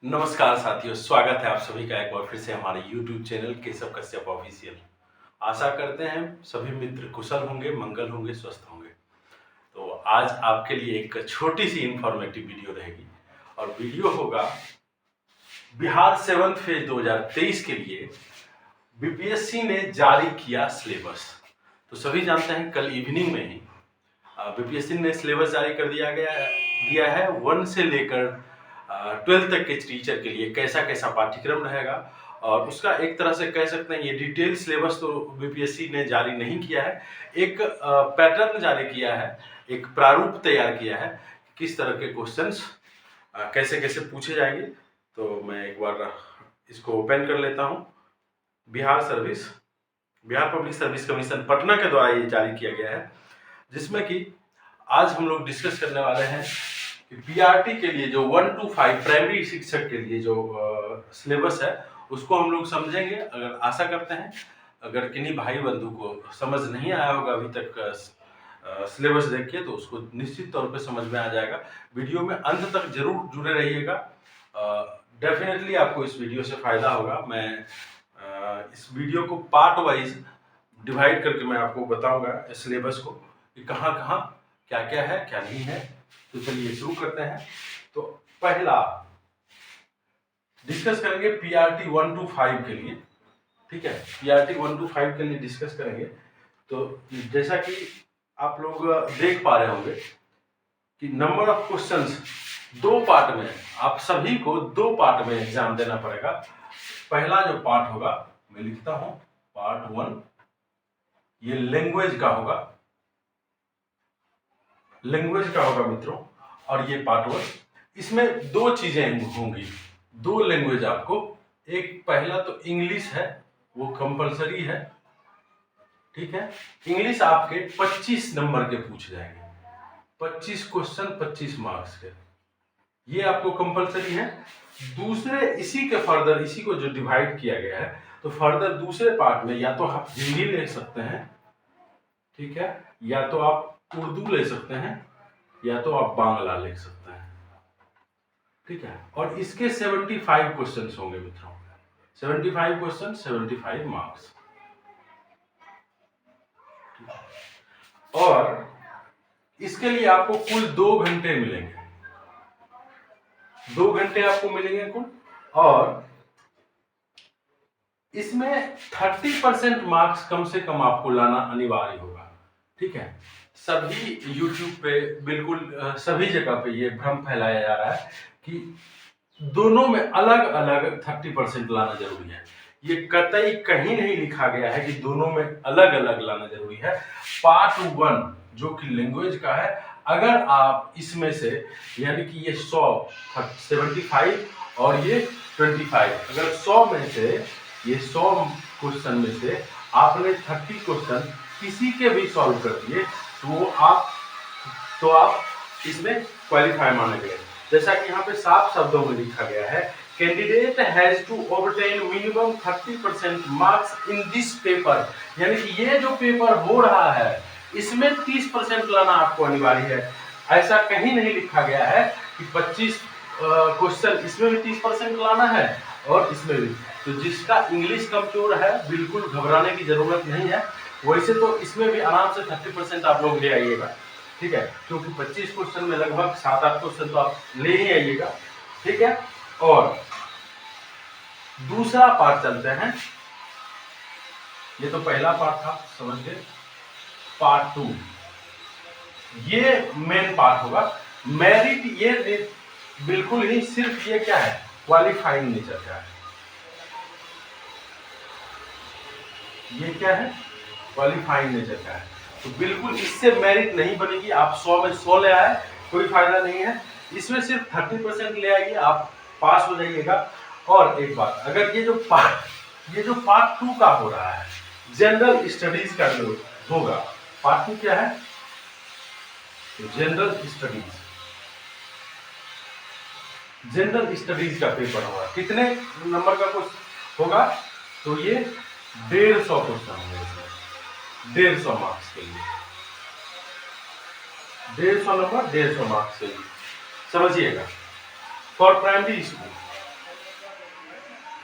नमस्कार साथियों, स्वागत है आप सभी का एक बार फिर से हमारे YouTube channel Keshav Kashyap official. आशा करते हैं सभी मित्र कुशल होंगे, मंगल होंगे, स्वस्थ होंगे। तो आज आपके लिए एक छोटी सी इंफॉर्मेटिव वीडियो रहेगी और वीडियो होगा बिहार 7th फेज 2023 के लिए बीपीएससी ने जारी किया सिलेबस। तो सभी जानते हैं कल इवनिंग में ही बीपीएससी ने सिलेबस जारी कर दिया है 1 से लेकर 12th तक के टीचर के लिए कैसा कैसा पाठ्यक्रम रहेगा। और उसका एक तरह से कह सकते हैं ये डिटेल सिलेबस तो बीपीएससी ने जारी नहीं किया है, एक पैटर्न जारी किया है, एक प्रारूप तैयार किया है किस तरह के क्वेश्चंस कैसे कैसे पूछे जाएंगे। तो मैं एक बार इसको ओपन कर लेता हूँ। Bihar public service commission Patna के द्वारा ये जारी किया गया है, जिसमें कि आज हम लोग डिस्कस करने वाले हैं कि पीआरटी के लिए जो 1 to 5 प्राइमरी शिक्षक के लिए जो सिलेबस है उसको हम लोग समझेंगे। अगर आशा करते हैं अगर किन्हीं भाई बंधु को समझ नहीं आया होगा अभी तक सिलेबस देखिए तो उसको निश्चित तौर पे समझ में आ जाएगा। वीडियो में अंत तक जरूर जुड़े रहिएगा, डेफिनेटली आपको इस वीडियो से फायदा होगा। मैं इस वीडियो को पार्ट वाइज डिवाइड करके मैं आपको बताऊंगा सिलेबस को कि कहाँ कहाँ क्या क्या है क्या नहीं है। तो चलिए शुरू करते हैं। तो पहला डिस्कस करेंगे पीआरटी 1 to 5 के लिए, ठीक है। पीआरटी 1 to 5 के लिए डिस्कस करेंगे। तो जैसा कि आप लोग देख पा रहे होंगे कि नंबर ऑफ क्वेश्चंस दो पार्ट में, आप सभी को दो पार्ट में एग्जाम देना पड़ेगा। पहला जो पार्ट होगा मैं लिखता हूं पार्ट 1, ये लैंग्वेज का होगा मित्रों। और ये पार्ट 1, इसमें दो चीजें होंगी, दो लैंग्वेज आपको। एक पहला तो इंग्लिश है, वो कंपलसरी है, ठीक है। इंग्लिश आपके 25 नंबर के पूछे जाएंगे, 25 क्वेश्चन 25 मार्क्स के, ये आपको कंपलसरी है। दूसरे इसी के फर्दर, इसी को जो डिवाइड किया गया है, तो फर्दर दूसरे पार्ट में या तो आप हिंदी ले सकते हैं, ठीक है, या तो आप उर्दू ले सकते हैं, या तो आप बांग्ला ले सकते हैं, ठीक है। और इसके 75 क्वेश्चंस होंगे मित्रों, 75 क्वेश्चन 75 मार्क्स। और इसके लिए आपको कुल 2 घंटे मिलेंगे, 2 घंटे आपको मिलेंगे कुल। और इसमें 30% मार्क्स कम से कम आपको लाना अनिवार्य होगा, ठीक है। सभी YouTube पे बिल्कुल सभी जगह पे ये भ्रम फैलाया जा रहा है कि दोनों में अलग अलग 30% लाना जरूरी है। ये कतई कहीं नहीं लिखा गया है कि दोनों में अलग अलग लाना जरूरी है। पार्ट 1 जो कि लैंग्वेज का है, अगर आप इसमें से यानी कि ये 75 और ये 25, अगर 100 में से, ये 100 क्वेश्चन में से आपने 30 क्वेश्चन किसी के भी सॉल्व कर दिए तो आप इसमें क्वालिफाई माने गए। जैसा कि यहाँ पे साफ शब्दों में लिखा गया है, candidate has to obtain minimum 30% marks in this paper, यानी कि ये जो पेपर हो रहा है इसमें 30% लाना आपको अनिवार्य है। ऐसा कहीं नहीं लिखा गया है कि 25 क्वेश्चन इसमें भी 30% लाना है और इसमें भी। तो जिसका इंग्लिश कमजोर है बिल्कुल घबराने की जरूरत नहीं है, वैसे तो इसमें भी आराम से 30% आप लोग ले आइएगा, ठीक है, क्योंकि 25 क्वेश्चन में लगभग 7-8 क्वेश्चन तो आप ले ही आइएगा, ठीक है। और दूसरा पार्ट चलते हैं, ये तो पहला पार्ट था, समझ गए। पार्ट 2 ये मेन पार्ट होगा। मेरिट ये बिल्कुल ही सिर्फ ये क्या है, क्वालिफाइंग नेचर का है। ये क्या है, क्वालिफाइंग नेचर का है। तो बिल्कुल इससे मेरिट नहीं बनेगी। आप 100 में 100 ले आए कोई फायदा नहीं है, इसमें सिर्फ 30% ले आइए, आप पास हो जाइएगा। और एक बात, अगर ये जो पार्ट 2 का हो रहा है, जनरल स्टडीज का जो होगा, पार्ट 2 क्या है, जनरल स्टडीज का पेपर होगा। कितने नंबर का कुछ होगा, तो ये 150 क्वेश्चन होंगे इसमें, 150 मार्क्स के लिए, 150 नंबर 150 मार्क्स के लिए, समझिएगा। For primary school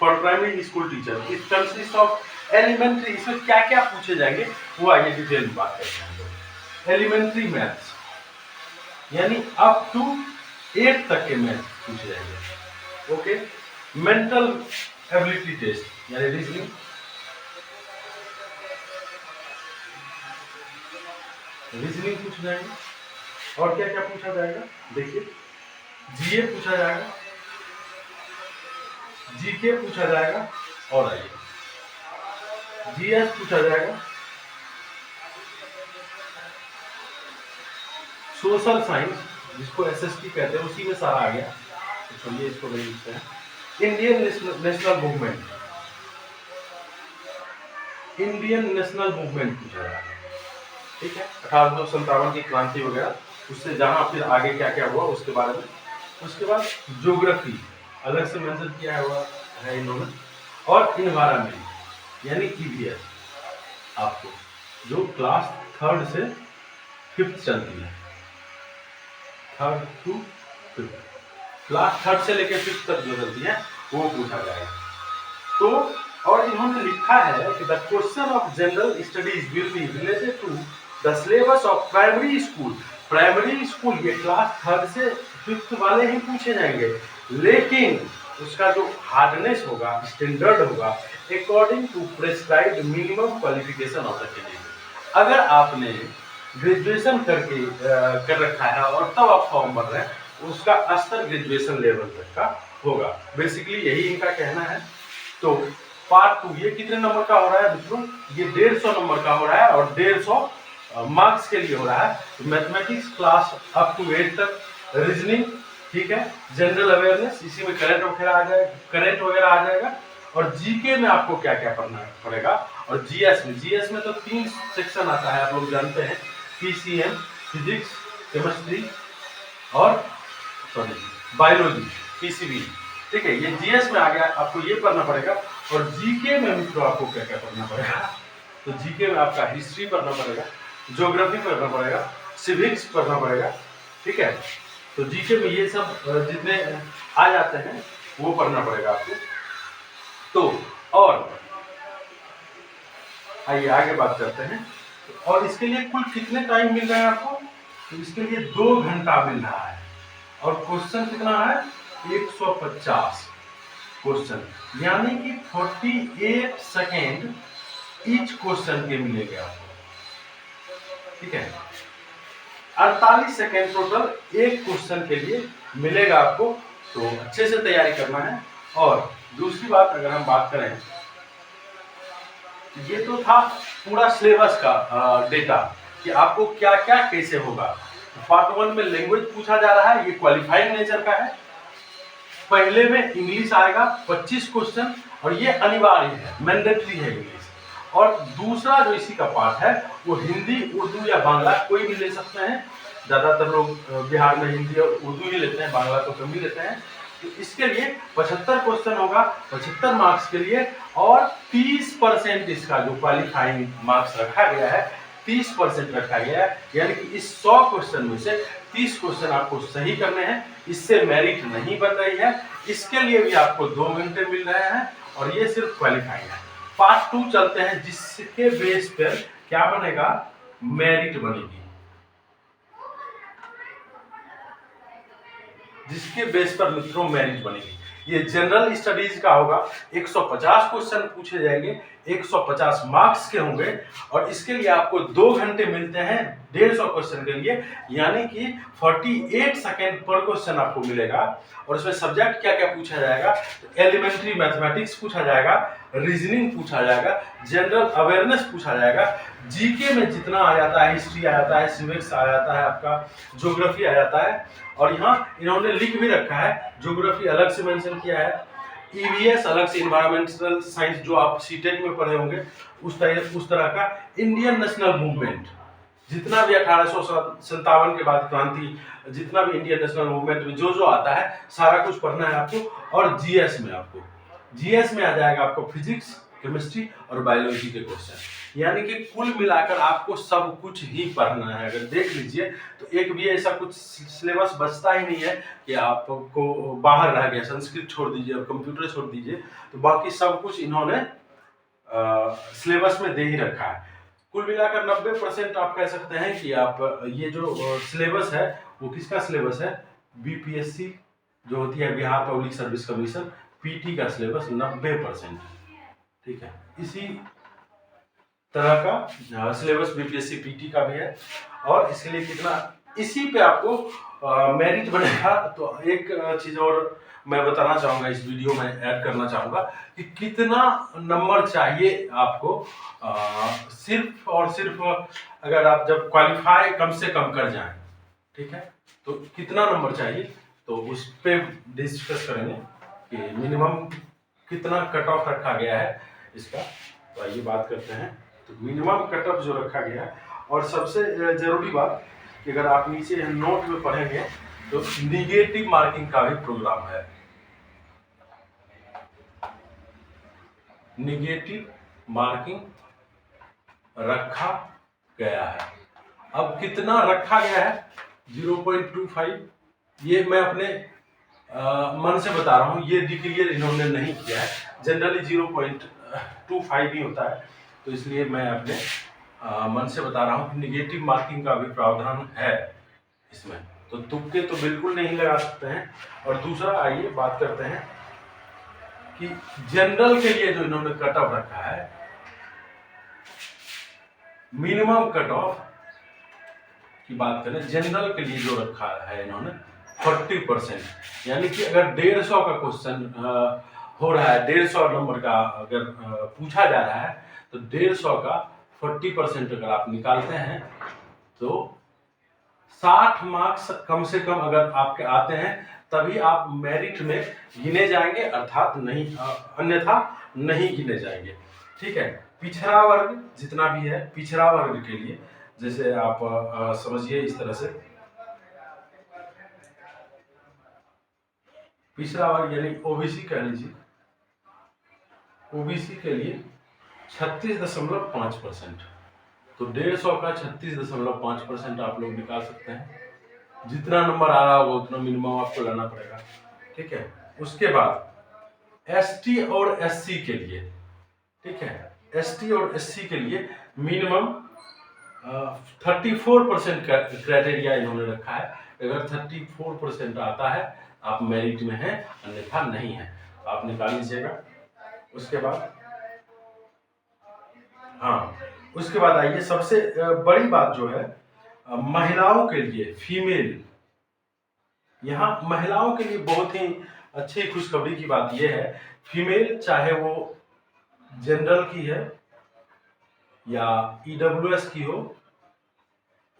for primary school teacher it consist of elementary. इसमें क्या क्या पूछे जाएंगे वो आइए डिटेल में बात करते हैं। एलिमेंट्री मैथ्स यानी अप टू 8 तक के मैथ पूछे जाएंगे। ओके, मेंटल एबिलिटी टेस्ट यानी रीजनिंग, रीजनिंग पूछ जाएंगे। और क्या क्या पूछा जाएगा देखिए, जीए पूछा जाएगा, जीके पूछा जाएगा, और आइए जीएस पूछा जाएगा, सोशल साइंस जिसको एसएसटी कहते हैं उसी में सारा आ गया, तो चलिए इसको नहीं लिखते हैं। Indian national movement, Indian national movement पूछा जाएगा, ठीक है, 1857 की क्रांति वगैरह, उससे जहां फिर आगे क्या क्या हुआ उसके बारे में। उसके बाद ज्योग्राफी अलग से मेंशन किया हुआ है इन्होंने, और इन्वायरमेंट यानी ईवीएस आपको जो क्लास 3rd से 5th चलती है, 3rd to 5th, class 3rd से लेकर 5th तक जो चलती है वो पूछा जाएगा। तो और इन्होंने लिखा है कि the question of general studies will be related to the syllabus of primary school. Primary school ये क्लास 3rd से 5th वाले ही पूछे जाएंगे, लेकिन उसका जो हार्डनेस होगा, स्टैंडर्ड होगा, according to prescribed minimum qualification of the candidate. अगर आपने ग्रेजुएशन करके कर रखा है और तब आप फॉर्म भर रहे हैं, उसका स्तर ग्रेजुएशन लेवल तक का होगा। बेसिकली यही इनका कहना है। तो पार्ट 2 ये कितने नंबर का हो रहा है मित्रों? ये 150 नंबर का हो रहा है और 150 मार्क्स के लिए हो रहा है। तो मैथमेटिक्स क्लास अप टू 8 तक, रीजनिंग, ठीक है, जनरल अवेयरनेस, इसी में करंट वगैरह आ जाएगा, और जीके में आपको क्या क्या पढ़ना पड़ेगा, और जीएस में तो 3 सेक्शन आता है, आप लोग जानते हैं, पीसीएम, फिजिक्स, केमिस्ट्री और बायोलॉजी, पीसीबी, ठीक है, ये जीएस में आ गया, आपको ये पढ़ना पड़ेगा। और जीके में मित्रों आपको क्या क्या पढ़ना पड़ेगा? तो जीके में आपका हिस्ट्री पढ़ना पड़ेगा, ज्योग्राफी पढ़ना पड़ेगा, सिविक्स पढ़ना पड़ेगा, ठीक है। तो जीके में ये सब जितने आ जाते हैं वो पढ़ना पड़ेगा आपको। तो और आइए आगे बात करते हैं। और इसके लिए कुल कितने टाइम मिल रहा है आपको? तो इसके लिए 2 घंटा मिल रहा है, और क्वेश्चन कितना है? 150 क्वेश्चन, यानी कि 48 सेकेंड ईच क्वेश्चन के मिलेंगे आपको, ठीक है। 48 सेकेंड टोटल एक क्वेश्चन के लिए मिलेगा आपको। तो अच्छे से तैयारी करना है। और दूसरी बात, अगर हम बात करें, ये तो था पूरा सिलेबस का डेटा कि आपको क्या क्या कैसे होगा। पार्ट 1 में लैंग्वेज पूछा जा रहा है, ये क्वालिफाइंग नेचर का है। पहले में इंग्लिश आएगा 25 क्वेश्चन, और ये अनिवार्य है, मैंडेटरी है इंग्लिश। और दूसरा जो इसी का पार्ट है वो हिंदी, उर्दू या बांग्ला कोई भी ले सकते हैं। ज्यादातर लोग बिहार में हिंदी और उर्दू ही लेते हैं, बांग्ला तो कम ही लेते हैं। तो इसके लिए 75 क्वेश्चन होगा, 75 मार्क्स के लिए, और 30% इसका जो क्वालिफाइंग मार्क्स रखा गया है 30% रखा गया है। यानी कि इस 100 क्वेश्चन में से 30 क्वेश्चन आपको सही करने हैं, इससे मेरिट नहीं बन रही है। इसके लिए भी आपको 2 घंटे मिल रहे हैं, और ये सिर्फ क्वालिफाइंग है। पार्ट 2 चलते हैं, जिसके बेस पर क्या बनेगा? मेरिट बनेगी, जिसके बेस पर मित्रों मेरिट बनेगी। ये जनरल स्टडीज का होगा, 150 क्वेश्चन पूछे जाएंगे, 150 मार्क्स के होंगे, और इसके लिए आपको 2 घंटे मिलते हैं 150 क्वेश्चन के लिए, यानी कि 48 सेकेंड पर क्वेश्चन आपको मिलेगा। और इसमें सब्जेक्ट क्या क्या पूछा जाएगा? एलिमेंट्री मैथमेटिक्स पूछा जाएगा, रीजनिंग पूछा जाएगा, जनरल अवेयरनेस पूछा जाएगा, जीके में जितना आ जाता है, हिस्ट्री आ जाता है, सिविक्स आ जाता है, आपका ज्योग्राफी आ जाता है। और यहाँ इन्होंने लिख भी रखा है, ज्योग्राफी अलग से मेंशन किया है, ईवीएस अलग से, इन्वायरमेंटल साइंस जो आप सीटेट में पढ़े होंगे उस तरह का। इंडियन नेशनल मूवमेंट, जितना भी 1857 के बाद क्रांति, जितना भी इंडियन नेशनल मूवमेंट में जो आता है सारा कुछ पढ़ना है आपको। और जीएस में आ जाएगा आपको फिजिक्स, केमिस्ट्री और बायोलॉजी के क्वेश्चन। यानी कि कुल मिलाकर आपको सब कुछ ही पढ़ना है। अगर देख लीजिए तो एक भी ऐसा कुछ सिलेबस बचता ही नहीं है कि आपको बाहर रह गया। संस्कृत छोड़ दीजिए और कंप्यूटर छोड़ दीजिए, तो बाकी सब कुछ इन्होंने सिलेबस में दे ही रखा है। कुल मिलाकर 90% आप कह सकते हैं कि आप ये जो सिलेबस है वो किसका सिलेबस है, बीपीएससी जो होती है Bihar public service commission, PT का सिलेबस 90%, ठीक है। इसी तरह का सिलेबस बीपीएससी पीटी का भी है। और इसके लिए कितना, इसी पे आपको मेरिट बनेगा। तो एक चीज और मैं बताना चाहूंगा, इस वीडियो में ऐड करना चाहूंगा कि कितना नंबर चाहिए आपको। सिर्फ और सिर्फ अगर आप जब क्वालिफाई कम से कम कर जाएं, ठीक है, तो कितना नंबर चाहिए, तो उस पे डिस्कस करेंगे कि मिनिमम कितना कट ऑफ रखा गया है इसका। तो आइए बात करते हैं। तो मिनिमम कट ऑफ जो रखा गया है, और सबसे जरूरी बात कि अगर आप नीचे नोट में पढ़ेंगे तो निगेटिव मार्किंग का भी प्रोग्राम है। निगेटिव मार्किंग रखा गया है। अब कितना रखा गया है, 0.25। ये मैं अपने मन से बता रहा हूँ, ये डिक्लेयर इन्होंने नहीं किया है। जनरली 0.25 ही होता है, तो इसलिए मैं अपने मन से बता रहा हूँ कि निगेटिव मार्किंग का भी प्रावधान है इसमें। तो तुक्के तो बिल्कुल नहीं लगा सकते हैं। और दूसरा आइए बात करते हैं कि जनरल के लिए जो इन्होंने कट ऑफ रखा है, मिनिमम कट ऑफ की बात करें जनरल के लिए जो रखा है इन्होंने 40%, यानी कि अगर 150 का क्वेश्चन हो रहा है, 150 नंबर का अगर पूछा जा रहा है, तो 150 का 40% अगर आप निकालते हैं तो 60 मार्क्स कम से कम अगर आपके आते हैं तभी आप मेरिट में गिने जाएंगे, अर्थात नहीं, अन्यथा नहीं गिने जाएंगे, ठीक है। पिछड़ा वर्ग जितना भी है, पिछड़ा वर्ग के लिए जैसे आप समझिए इस तरह से, पिछड़ा वर्ग यानी ओबीसी कह लीजिए, ओबीसी के लिए 36.5%, तो 150 का 36.5% आप लोग निकाल सकते हैं। जितना नंबर आ रहा होगा उतना मिनिमम आपको लाना पड़ेगा, ठीक है। उसके बाद एसटी और एससी के लिए, ठीक है, एसटी और एससी के लिए मिनिमम 34% क्राइटेरिया इन्होंने रखा है। अगर 34% आता है आप मेरिट में हैं, अन्यथा नहीं है, तो आप निकाल लीजिएगा। उसके बाद उसके बाद आइए सबसे बड़ी बात जो है महिलाओं के लिए, फीमेल। यहाँ महिलाओं के लिए बहुत ही अच्छी खुशखबरी की बात यह है, फीमेल चाहे वो जनरल की है या ईडब्ल्यूएस की हो,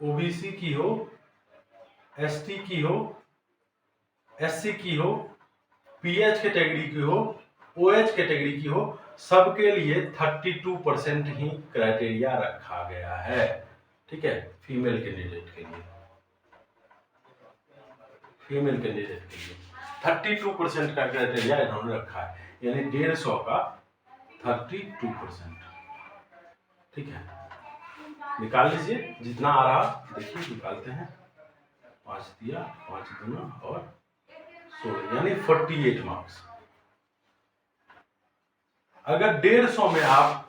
ओबीसी की हो, एसटी की हो, एससी की हो, पीएच कैटेगरी की हो, ओएच कैटेगरी की हो, सबके लिए 32% ही क्राइटेरिया रखा गया है, ठीक है। फीमेल कैंडिडेट के लिए, फीमेल कैंडिडेट के लिए 32% का क्राइटेरिया इन्होंने रखा है, यानी 150 का 32%, ठीक है। निकाल लीजिए जितना आ रहा, देखिए निकालते हैं। 5 दिया, 5 दूना और 16, यानी 48 मार्क्स। अगर 150 में आप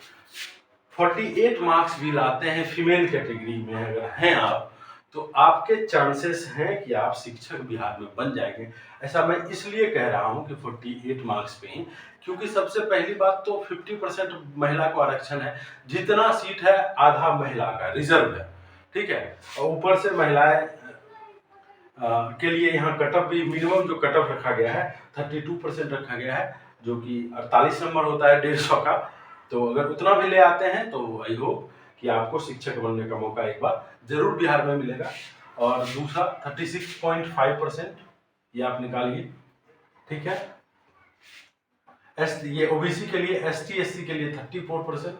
48 मार्क्स भी लाते हैं, फीमेल कैटेगरी में अगर हैं आप, तो आपके चांसेस हैं कि आप शिक्षक बिहार में बन जाएंगे। ऐसा मैं इसलिए कह रहा हूं कि 48 मार्क्स पे ही, क्योंकि सबसे पहली बात तो 50% महिला को आरक्षण है, जितना सीट है आधा महिला का रिजर्व है, ठीक है। और ऊपर से महिलाएं के लिए यहाँ कट ऑफ भी, मिनिमम जो कट ऑफ रखा गया है 32% रखा गया है, जो कि 48 नंबर होता है 150 का। तो अगर उतना भी ले आते हैं तो आई होप कि आपको शिक्षक बनने का मौका एक बार जरूर बिहार में मिलेगा। और दूसरा 36.5% ये आप निकालिए, ठीक है। ये ओबीसी के लिए, एसटी एससी के लिए 34%,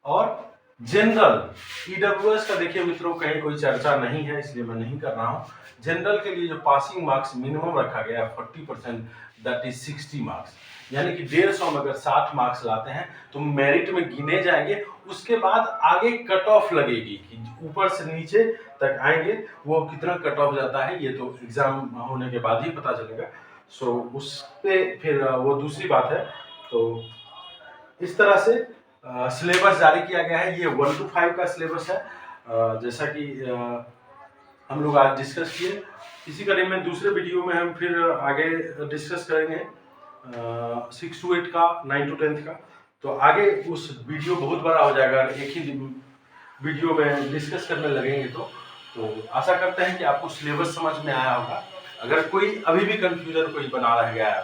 और जनरल ईडब्ल्यूएस का देखिए मित्रों कहीं कोई चर्चा नहीं है, इसलिए मैं नहीं कर रहा हूँ। जनरल के लिए जो पासिंग मार्क्स मिनिमम रखा गया है 40%, दैट इज 60 मार्क्स, यानी कि 150 में अगर 60 मार्क्स लाते हैं तो मेरिट में गिने जाएंगे। उसके बाद आगे कट ऑफ लगेगी कि ऊपर से नीचे तक आएंगे, वो कितना कट ऑफ जाता है ये तो एग्जाम होने के बाद ही पता चलेगा। सो उस पे फिर वो दूसरी बात है। तो इस तरह से सिलेबस जारी किया गया है। ये 1 to 5 का सिलेबस है, जैसा कि हम लोग आज डिस्कस किए। इसी कड़ी में दूसरे वीडियो में हम फिर आगे डिस्कस करेंगे 6 to 8 का, 9 to 10 का। तो आगे उस वीडियो बहुत बड़ा हो जाएगा, एक ही वीडियो में डिस्कस करने लगेंगे। तो आशा करते हैं कि आपको सिलेबस समझ में आया होगा। अगर कोई अभी भी कंफ्यूजन कोई बना रह गया है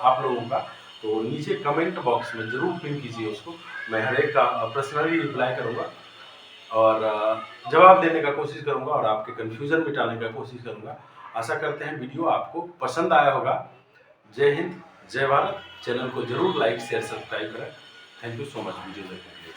आप लोगों का, तो नीचे कमेंट बॉक्स में जरूर पिन कीजिए उसको। मैं हर एक का पर्सनली रिप्लाई करूंगा और जवाब देने का कोशिश करूंगा और आपके कंफ्यूजन मिटाने का कोशिश करूंगा। आशा करते हैं वीडियो आपको पसंद आया होगा। जय हिंद, जय भारत। चैनल को जरूर लाइक शेयर सब्सक्राइब करें। Thank you so much video देखने के लिए।